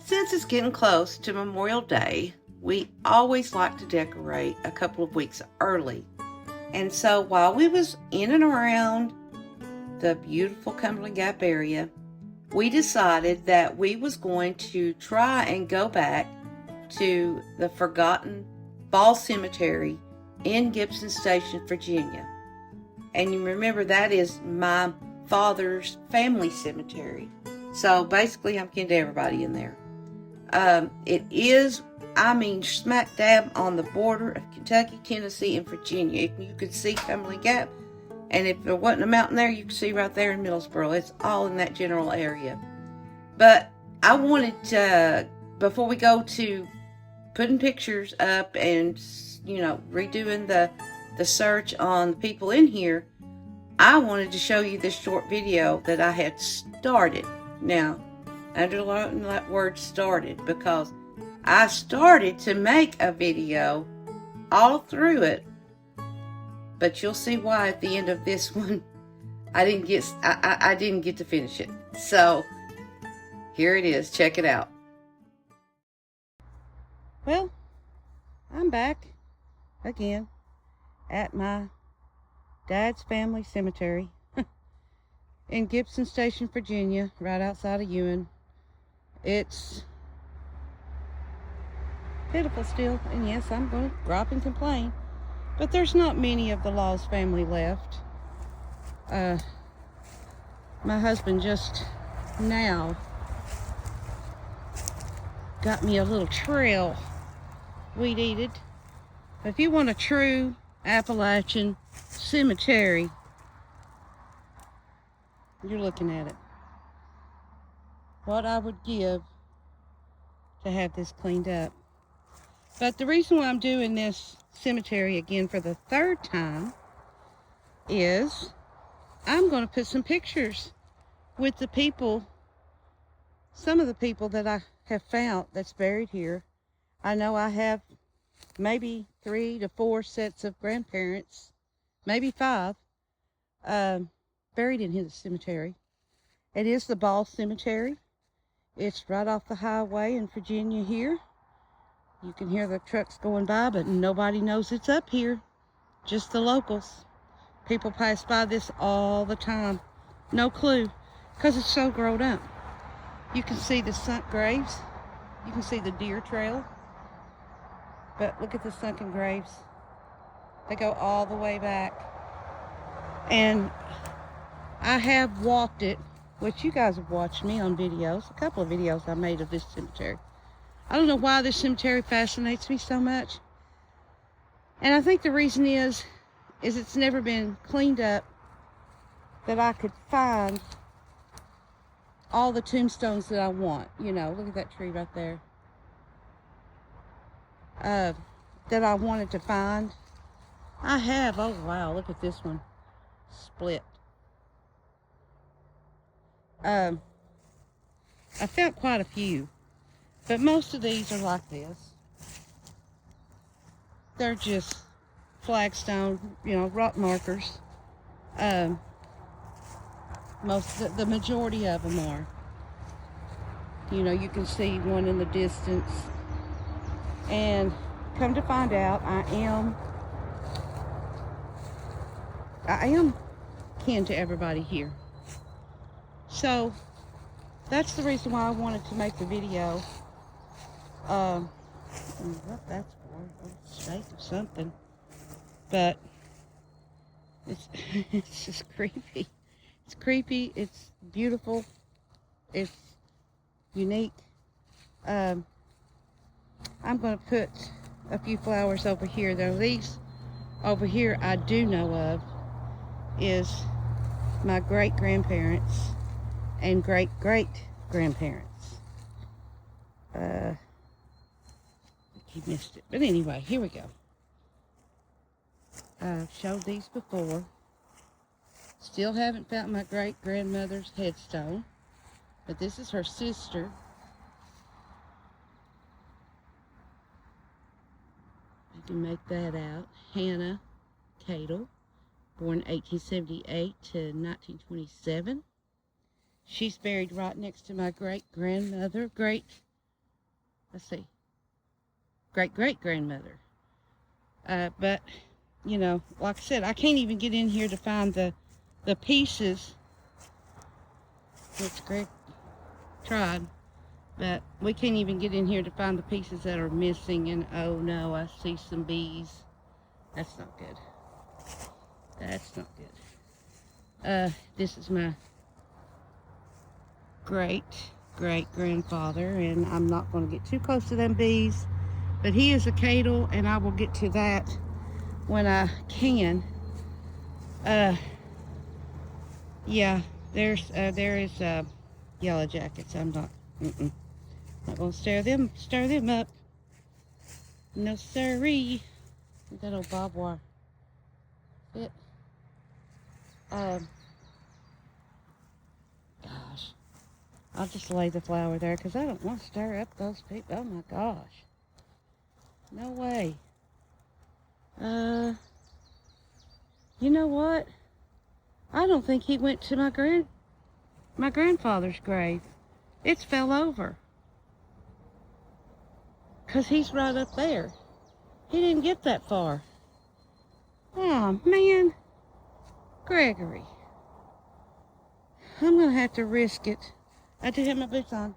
Since it's getting close to Memorial Day, we always like to decorate a couple of weeks early. And so while we was in and around the beautiful Cumberland Gap area, we decided that we was going to try and go back to the forgotten Ball Cemetery in Gibson Station, Virginia. And you remember that is my father's family cemetery. So basically I'm kin to everybody in there. It is, smack dab on the border of Kentucky, Tennessee, and Virginia. You can see Cumberland Gap, and if there wasn't a mountain there, you can see right there in Middlesboro. It's all in that general area. But I wanted to, before we go to putting pictures up and, redoing the search on the people in here, I wanted to show you this short video that I had started. Now, underline that word started, because I started to make a video all through it, but you'll see why at the end of this one I didn't get to finish it. So here it is. Check it out. Well, I'm back again at my dad's family cemetery in Gibson Station, Virginia, right outside of Ewan. It's pitiful still, and yes, I'm going to gripe and complain, but there's not many of the Laws family left. My husband just now got me a little trail weed-eated. If you want a true Appalachian cemetery, you're looking at it. What I would give to have this cleaned up. But the reason why I'm doing this cemetery again for the third time is I'm going to put some pictures with the people, some of the people that I have found that's buried here. I know I have maybe 3 to 4 sets of grandparents, maybe 5, buried in his cemetery. It is the Ball Cemetery. It's right off the highway in Virginia here. You can hear the trucks going by, but nobody knows it's up here. Just the locals. People pass by this all the time. No clue, because it's so grown up. You can see the sunk graves. You can see the deer trail. But look at the sunken graves. They go all the way back. And I have walked it, which you guys have watched me on videos, a couple of videos I made of this cemetery. I don't know why this cemetery fascinates me so much. And I think the reason is it's never been cleaned up that I could find all the tombstones that I want. Look at that tree right there. That I wanted to find. I have, oh wow, look at this one. Split. I found quite a few, but most of these are like this. They're just flagstone, rock markers. The majority of them are. You can see one in the distance. And come to find out, I am kin to everybody here. So that's the reason why I wanted to make the video. What that's for? A steak or something. But it's just creepy. It's creepy. It's beautiful. It's unique. I'm going to put a few flowers over here. Though these over here I do know of is my great-grandparents and great-great-grandparents. You missed it. But anyway, here we go. I've showed these before. Still haven't found my great-grandmother's headstone. But this is her sister. You can make that out. Hannah Cadle, born 1878 to 1927. She's buried right next to my great-grandmother, let's see, great-great-grandmother. But, you know, like I said, I can't even get in here to find the pieces, which Greg tried, but we can't even get in here to find the pieces that are missing. And oh no, I see some bees. That's not good. That's not good. This is my great-great-grandfather, and I'm not going to get too close to them bees, but he is a cadle, and I will get to that when I can. Yeah, there is yellow jackets. I'm not gonna stir them up. No siree. That old barbed wire. It. Gosh, I'll just lay the flower there because I don't want to stir up those people. Oh my gosh, no way. You know what? I don't think he went to my grandfather's grave. It's fell over. 'Cause he's right up there. He didn't get that far. Oh, man. Gregory. I'm going to have to risk it. I do have my boots on.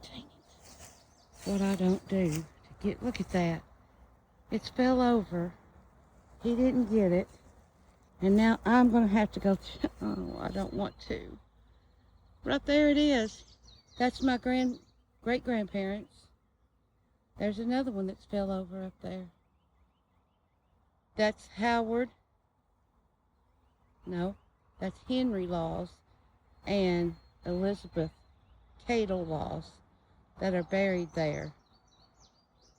Dang it. What I don't do to get... Look at that. It's fell over. He didn't get it. And now I'm going to have to go... Oh, I don't want to. Right there it is. That's my great-grandparents. There's another one that's fell over up there. That's Howard. No, that's Henry Laws and Elizabeth Cadle Laws that are buried there.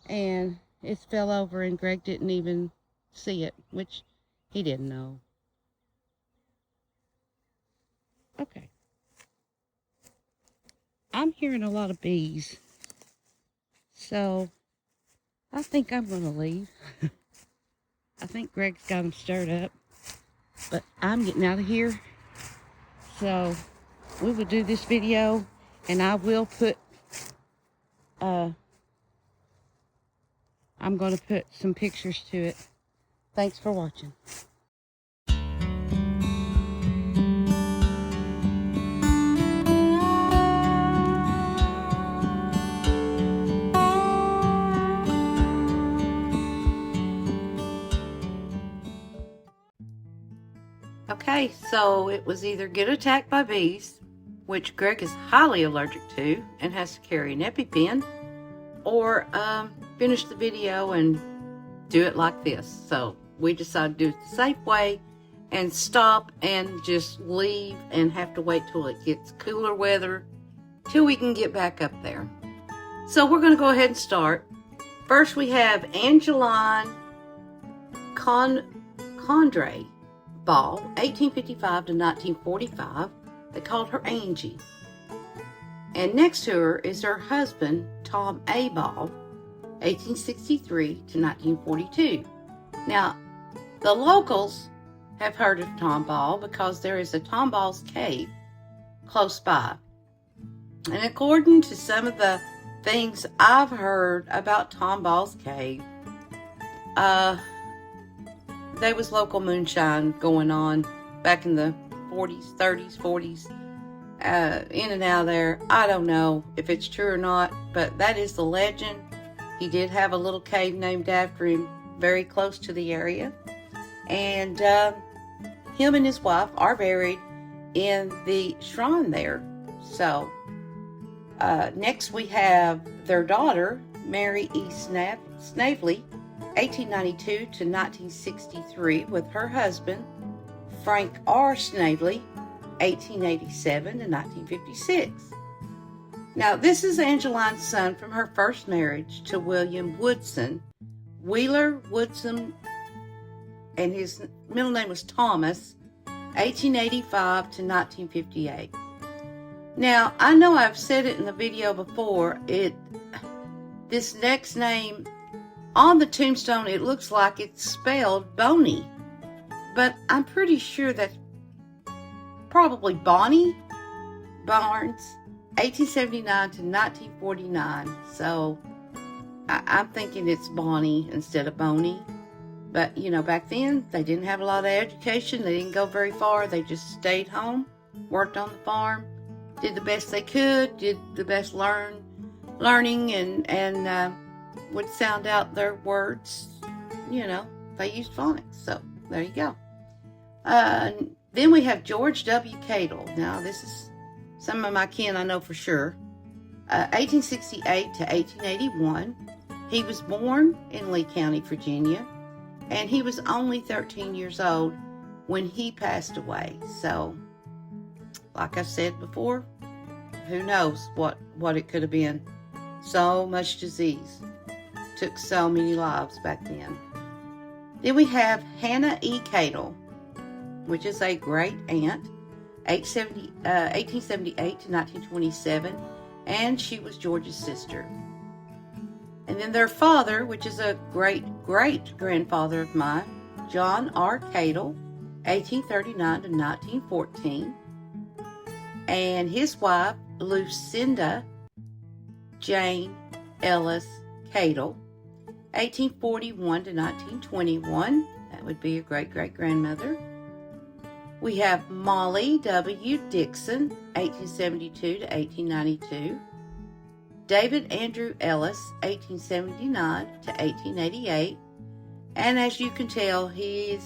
And it fell over and Greg didn't even see it, which he didn't know. Okay. I'm hearing a lot of bees. So, I think I'm going to leave. I think Greg's got them stirred up. But I'm getting out of here. So, we will do this video. And I will put... I'm going to put some pictures to it. Thanks for watching. Okay, so it was either get attacked by bees, which Greg is highly allergic to and has to carry an EpiPen, or finish the video and do it like this. So we decided to do it the safe way and stop and just leave and have to wait till it gets cooler weather till we can get back up there. So we're going to go ahead and start. First we have Angeline Condrey Ball, 1855 to 1945. They called her Angie. And next to her is her husband, Tom A. Ball, 1863 to 1942. Now, the locals have heard of Tom Ball because there is a Tom Ball's cave close by. And according to some of the things I've heard about Tom Ball's cave, there was local moonshine going on back in the 40s, 30s, 40s, in and out of there. I don't know if it's true or not, but that is the legend. He did have a little cave named after him very close to the area. And him and his wife are buried in the shrine there. So, next we have their daughter, Mary E. Snavely, 1892 to 1963, with her husband, Frank R. Snavely, 1887 to 1956. Now, this is Angeline's son from her first marriage to William Woodson. Wheeler Woodson, and his middle name was Thomas, 1885 to 1958. Now, I know I've said it in the video before, this next name, on the tombstone, it looks like it's spelled Boney, but I'm pretty sure that's probably Bonnie Barnes, 1879 to 1949. So I'm thinking it's Bonnie instead of Boney. But, back then, they didn't have a lot of education. They didn't go very far. They just stayed home, worked on the farm, did the best they could, did the best learning, and would sound out their words. They used phonics. So, there you go. Then we have George W. Cadle. Now, this is some of my kin I know for sure. 1868 to 1881. He was born in Lee County, Virginia, and he was only 13 years old when he passed away. So, like I said before, who knows what it could have been. So much disease. Took so many lives back then. Then we have Hannah E. Cadle, which is a great aunt, 1878 to 1927, and she was George's sister. And then their father, which is a great-great-grandfather of mine, John R. Cadle, 1839 to 1914, and his wife, Lucinda Jane Ellis Cadle, 1841 to 1921. That would be a great-great-grandmother. We have Molly W. Dixon, 1872 to 1892. David Andrew Ellis, 1879 to 1888. And as you can tell, his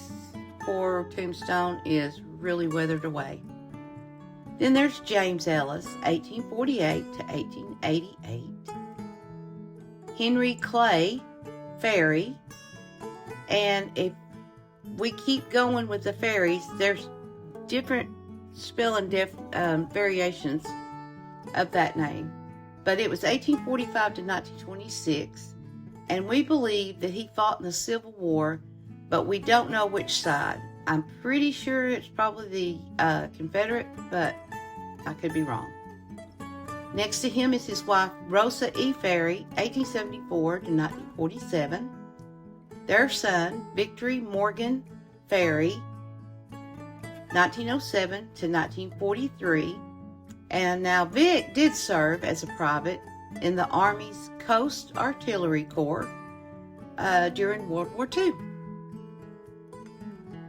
poor tombstone is really weathered away. Then there's James Ellis, 1848 to 1888. Henry Clay Ferry. And if we keep going with the Ferries, there's different spelling variations of that name. But it was 1845 to 1926, and we believe that he fought in the Civil War, but we don't know which side. I'm pretty sure it's probably the Confederate, but I could be wrong. Next to him is his wife, Rosa E. Ferry, 1874 to 1947. Their son, Victory Morgan Ferry, 1907 to 1943. And now Vic did serve as a private in the Army's Coast Artillery Corps during World War II.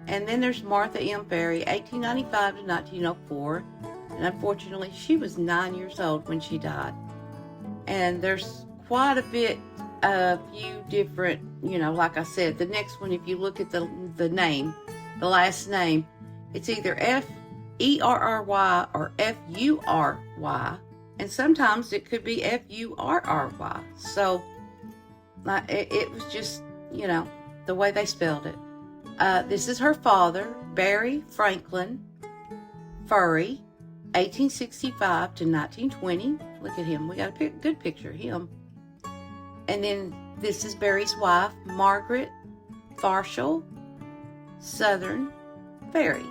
And then there's Martha M. Ferry, 1895 to 1904. And unfortunately, she was 9 years old when she died. And there's quite a few different, like I said, the next one, if you look at the name, the last name, it's either F-E-R-R-Y or F-U-R-Y, and sometimes it could be F-U-R-R-Y. So it was just, the way they spelled it. This is her father, Barry Franklin Furry, 1865 to 1920. Look at him. We got a good picture of him. And then this is Barry's wife, Margaret Farshall Southern Ferry.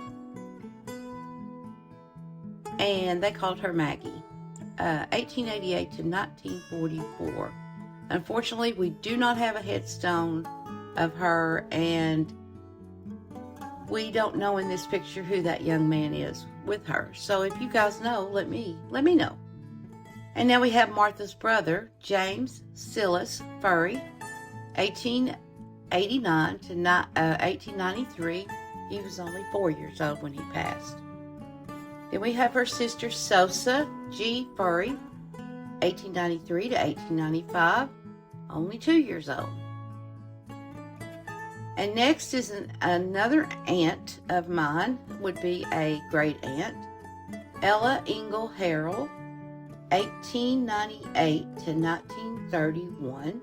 And they called her Maggie, 1888 to 1944. Unfortunately, we do not have a headstone of her, and we don't know in this picture who that young man is with her. So if you guys know, let me know. And now we have Martha's brother, James Silas Furry, 1889 to 1893. He was only 4 years old when he passed. Then we have her sister, Sosa G. Furry, 1893 to 1895, only 2 years old. And next is another aunt of mine, would be a great aunt, Ella Ingle Harrell, 1898 to 1931.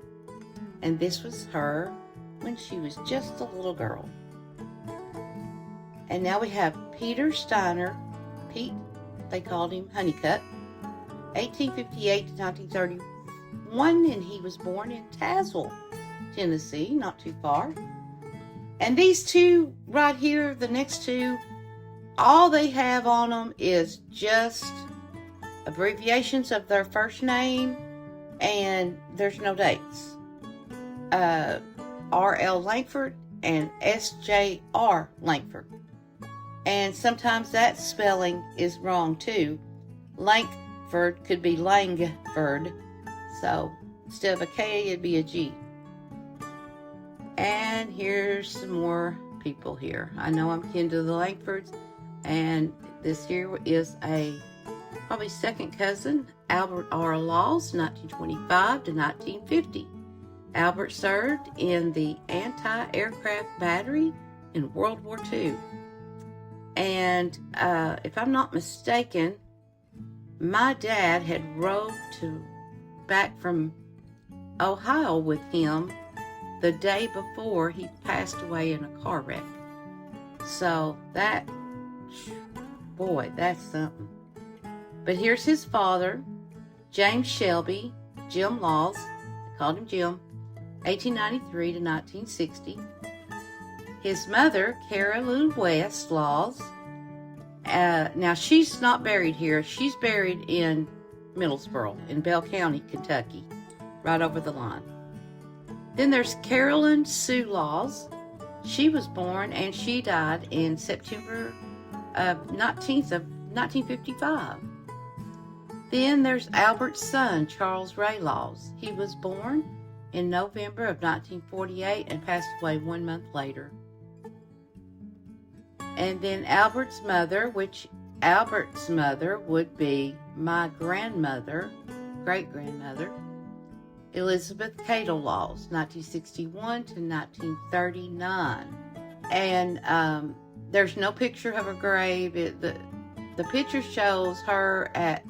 And this was her when she was just a little girl. And now we have Peter Steiner, Pete, they called him Honeycutt, 1858 to 1931, and he was born in Tazewell, Tennessee, not too far. And these two right here, the next two, all they have on them is just abbreviations of their first name, and there's no dates. R.L. Langford and S.J.R. Langford. And sometimes that spelling is wrong too. Langford could be Langford. So instead of a K, it'd be a G. And here's some more people here. I know I'm kin to the Langfords, and this here is a probably second cousin, Albert R. Laws, 1925 to 1950. Albert served in the anti-aircraft battery in World War II. And if I'm not mistaken, my dad had rode back from Ohio with him the day before he passed away in a car wreck. So that, boy, that's something. But here's his father, James Shelby, Jim Laws, they called him Jim, 1893 to 1960. His mother, Carol Lou West Laws. Now, she's not buried here. She's buried in Middlesboro, in Bell County, Kentucky, right over the line. Then there's Carolyn Sue Laws. She was born and she died in September 19th of 1955. Then there's Albert's son, Charles Ray Laws. He was born in November of 1948 and passed away 1 month later. And then Albert's mother, which Albert's mother would be my grandmother, great-grandmother, Elizabeth Cadle Laws, 1961 to 1939. And there's no picture of her grave. The picture shows her at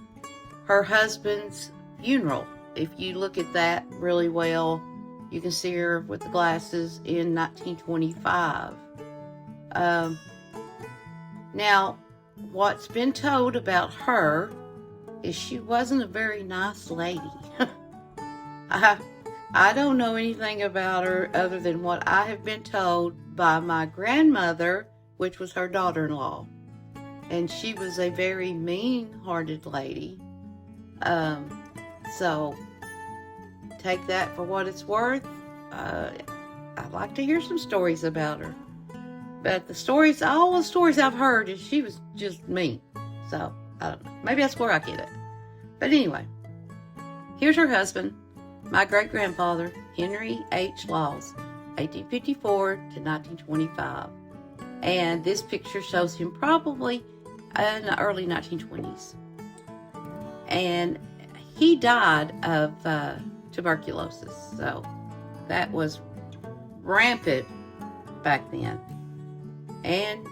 her husband's funeral. If you look at that really well, you can see her with the glasses in 1925. Now, what's been told about her is she wasn't a very nice lady. I don't know anything about her other than what I have been told by my grandmother, which was her daughter-in-law. And she was a very mean-hearted lady. So take that for what it's worth. I'd like to hear some stories about her. But all the stories I've heard is she was just mean. So, I don't know. Maybe that's where I get it. But anyway, here's her husband, my great-grandfather, Henry H. Laws, 1854 to 1925. And this picture shows him probably in the early 1920s. And he died of tuberculosis. So, that was rampant back then. And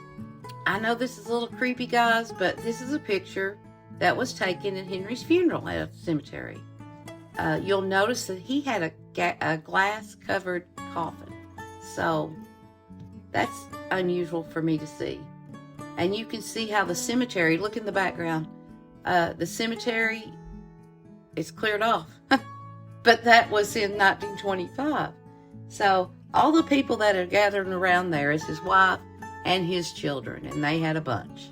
I know this is a little creepy, guys, but this is a picture that was taken at Henry's funeral at a cemetery. You'll notice that he had a glass-covered coffin. So that's unusual for me to see. And you can see how the cemetery, look in the background, the cemetery is cleared off. But that was in 1925. So all the people that are gathered around there is his wife and his children, and they had a bunch.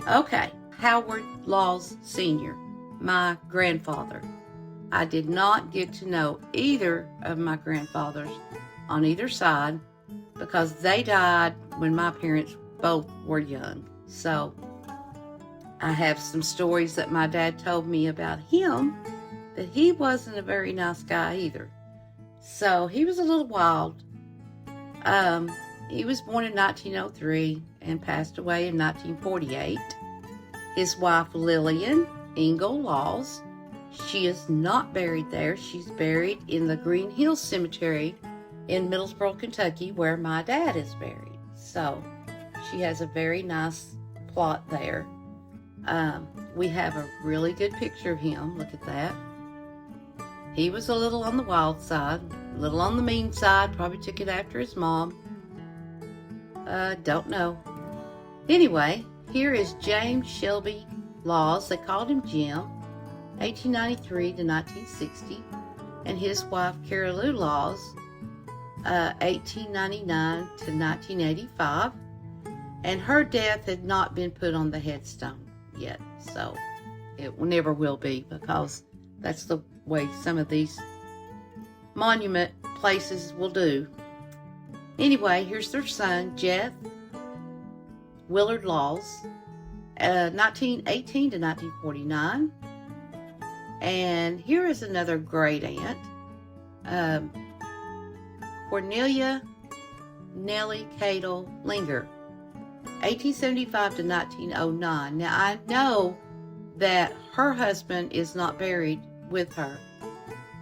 Okay, Howard Laws Sr., my grandfather. I did not get to know either of my grandfathers on either side because they died when my parents both were young. So I have some stories that my dad told me about him, that he wasn't a very nice guy either. So he was a little wild. He was born in 1903 and passed away in 1948. His wife, Lillian Ingle Laws, she is not buried there. She's buried in the Green Hills Cemetery in Middlesboro, Kentucky, where my dad is buried. So she has a very nice plot there. We have a really good picture of him. Look at that. He was a little on the wild side, a little on the mean side, probably took it after his mom. Don't know. Anyway, here is James Shelby Laws. They called him Jim, 1893 to 1960. And his wife, Carol Lou Laws, 1899 to 1985. And her death had not been put on the headstone yet. So it never will be, because that's the way some of these monument places will do. Anyway, here's their son, Jeff Willard Laws, 1918 to 1949. And here is another great aunt, Cornelia Nellie Cadle Linger, 1875 to 1909. Now, I know that her husband is not buried with her.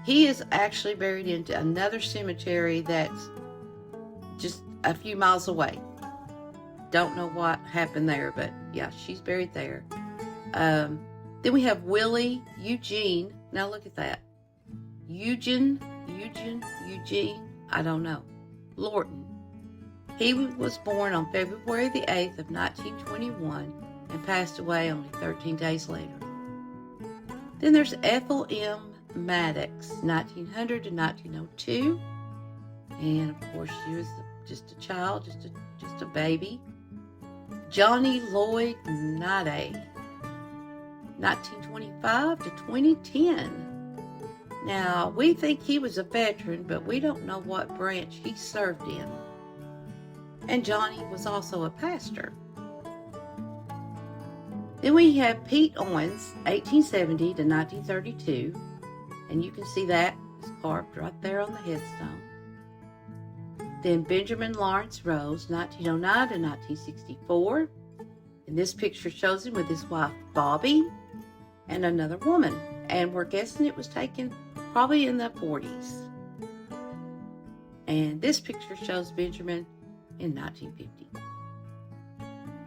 He is actually buried into another cemetery that's just a few miles away. Don't know what happened there, but yeah, she's buried there. Then we have Willie Eugene. Now look at that. Eugene, I don't know. Lorton. He was born on February the 8th of 1921 and passed away only 13 days later. Then there's Ethel M. Maddox, 1900 to 1902. And of course, she was just a child, just a baby. Johnny Lloyd Nade, 1925 to 2010. Now, we think he was a veteran, but we don't know what branch he served in. And Johnny was also a pastor. Then we have Pete Owens, 1870 to 1932. And you can see that is carved right there on the headstone. Then Benjamin Lawrence Rose, 1909 to 1964. And this picture shows him with his wife, Bobby, and another woman. And we're guessing it was taken probably in the 40s. And this picture shows Benjamin in 1950.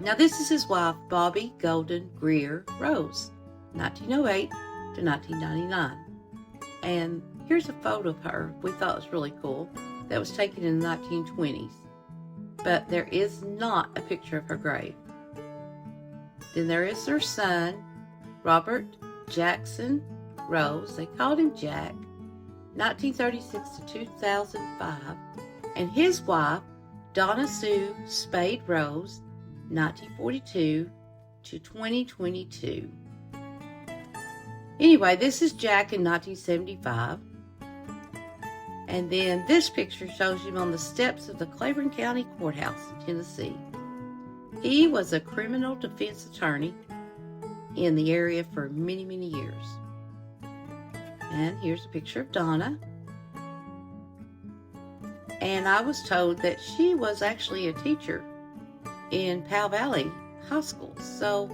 Now this is his wife, Bobby Golden Greer Rose, 1908 to 1999. And here's a photo of her we thought was really cool that was taken in the 1920s. But there is not a picture of her grave. Then there is their son, Robert Jackson Rose. They called him Jack, 1936 to 2005. And his wife, Donna Sue Spade Rose, 1942 to 2022. Anyway, this is Jack in 1975. And then this picture shows him on the steps of the Claiborne County Courthouse in Tennessee. He was a criminal defense attorney in the area for many, many years. And here's a picture of Donna. And I was told that she was actually a teacher in Powell Valley High School. So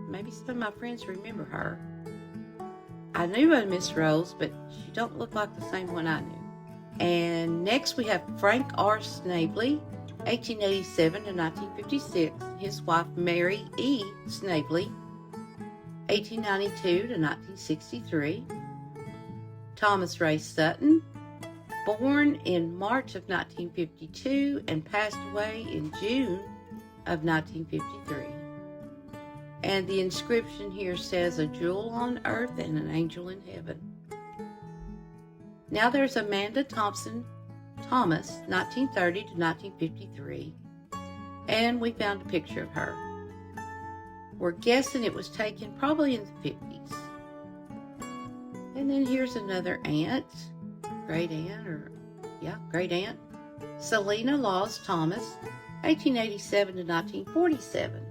maybe some of my friends remember her. I knew a Miss Rose, but she don't look like the same one I knew. And next we have Frank R. Snavely, 1887 to 1956. His wife, Mary E. Snavely, 1892 to 1963. Thomas Ray Sutton, born in March of 1952 and passed away in June of 1953. And the inscription here says, "A jewel on earth and an angel in heaven." Now there's Amanda Thompson Thomas, 1930 to 1953. And we found a picture of her. We're guessing it was taken probably in the 50s. And then here's another aunt, great aunt, Selena Laws Thomas, 1887 to 1947.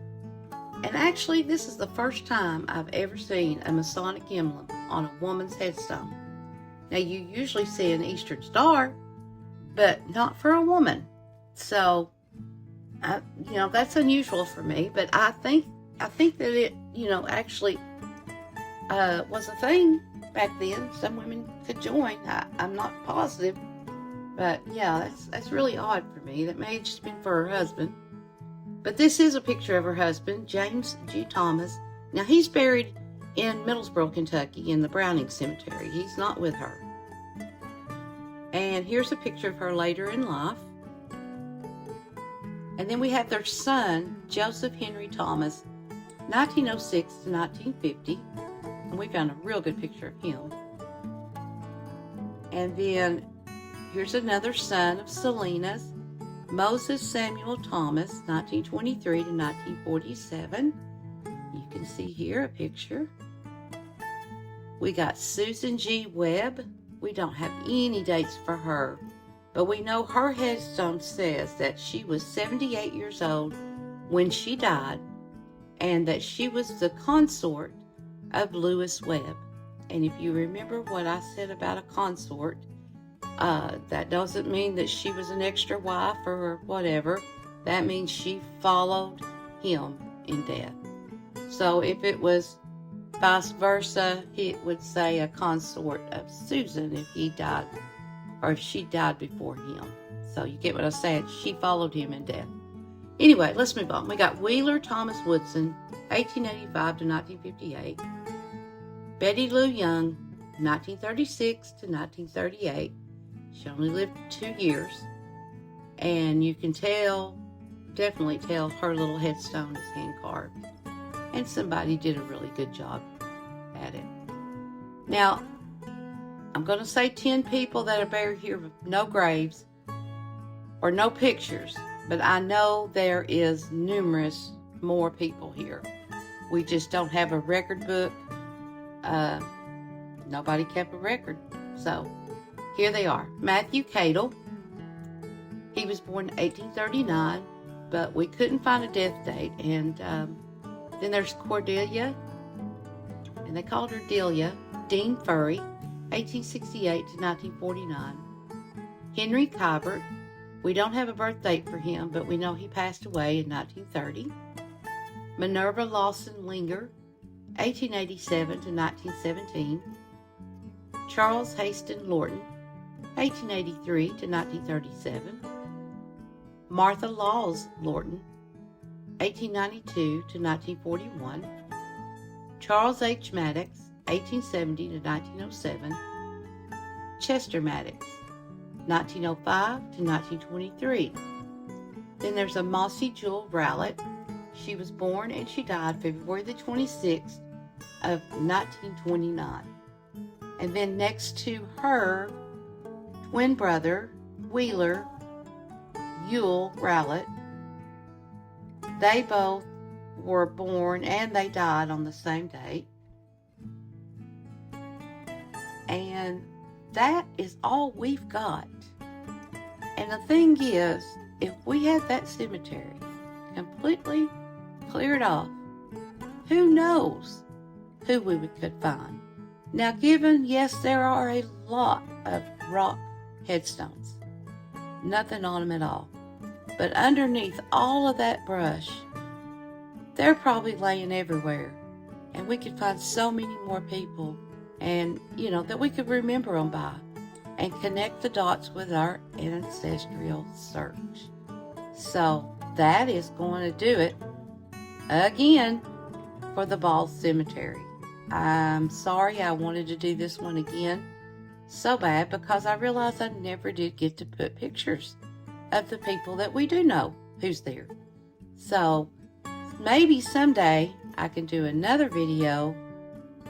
And actually, this is the first time I've ever seen a Masonic emblem on a woman's headstone. Now, you usually see an Eastern Star, but not for a woman. So, that's unusual for me. But I think that it, actually was a thing back then. Some women could join. I'm not positive, but yeah, that's really odd for me. That may have just been for her husband. But this is a picture of her husband, James G. Thomas. Now, he's buried in Middlesboro, Kentucky, in the Browning Cemetery. He's not with her. And here's a picture of her later in life. And then we have their son, Joseph Henry Thomas, 1906 to 1950. And we found a real good picture of him. And then here's another son of Selena's, Moses Samuel Thomas, 1923 to 1947. You can see here a picture. We got Susan G. Webb. We don't have any dates for her, but we know her headstone says that she was 78 years old when she died, and that she was the consort of Lewis Webb. And if you remember what I said about a consort, that doesn't mean that she was an extra wife or whatever. That means she followed him in death. So if it was vice versa, it would say a consort of Susan if he died, or if she died before him. So you get what I said? She followed him in death. Anyway, let's move on. We got Wheeler Thomas Woodson, 1885 to 1958. Betty Lou Young, 1936 to 1938. She only lived 2 years. And you can tell, definitely tell, her little headstone is hand carved. And somebody did a really good job at it. Now, I'm going to say 10 people that are buried here with no graves or no pictures, but I know there is numerous more people here. We just don't have a record book. Nobody kept a record. So here they are. Matthew Cadle. He was born in 1839, but we couldn't find a death date. And then there's Cordelia, and they called her Delia. Dean Furry, 1868 to 1949. Henry Kybert. We don't have a birth date for him, but we know he passed away in 1930. Minerva Lawson Linger, 1887 to 1917. Charles Haston Lorton, 1883 to 1937. Martha Laws Lorton, 1892 to 1941. Charles H. Maddox, 1870 to 1907. Chester Maddox, 1905 to 1923. Then there's a Mossy Jewel Rowlett. She was born and she died February the 26th of 1929. And then next to her twin brother, Wheeler Ewell Rowlett. They both were born and they died on the same date. And that is all we've got. And the thing is, if we had that cemetery completely cleared off, who knows who we could find. Now, given, yes, there are a lot of rock headstones, nothing on them at all, but underneath all of that brush, they're probably laying everywhere, and we could find so many more people, and that we could remember them by, and connect the dots with our ancestral search. So that is going to do it again for the Ball Cemetery. I'm sorry I wanted to do this one again so bad, because I realized I never did get to put pictures of the people that we do know who's there. So maybe someday I can do another video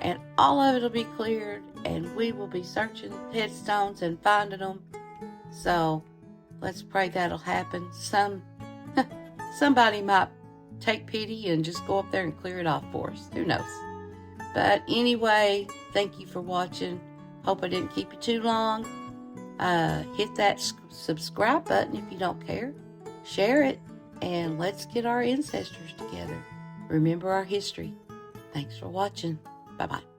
and all of it will be cleared and we will be searching headstones and finding them. So let's pray that'll happen. Somebody might take pity and just go up there and clear it off for us. Who knows? But anyway, thank you for watching. Hope I didn't keep you too long. Hit that subscribe button if you don't care. Share it, and let's get our ancestors together. Remember our history. Thanks for watching. Bye-bye.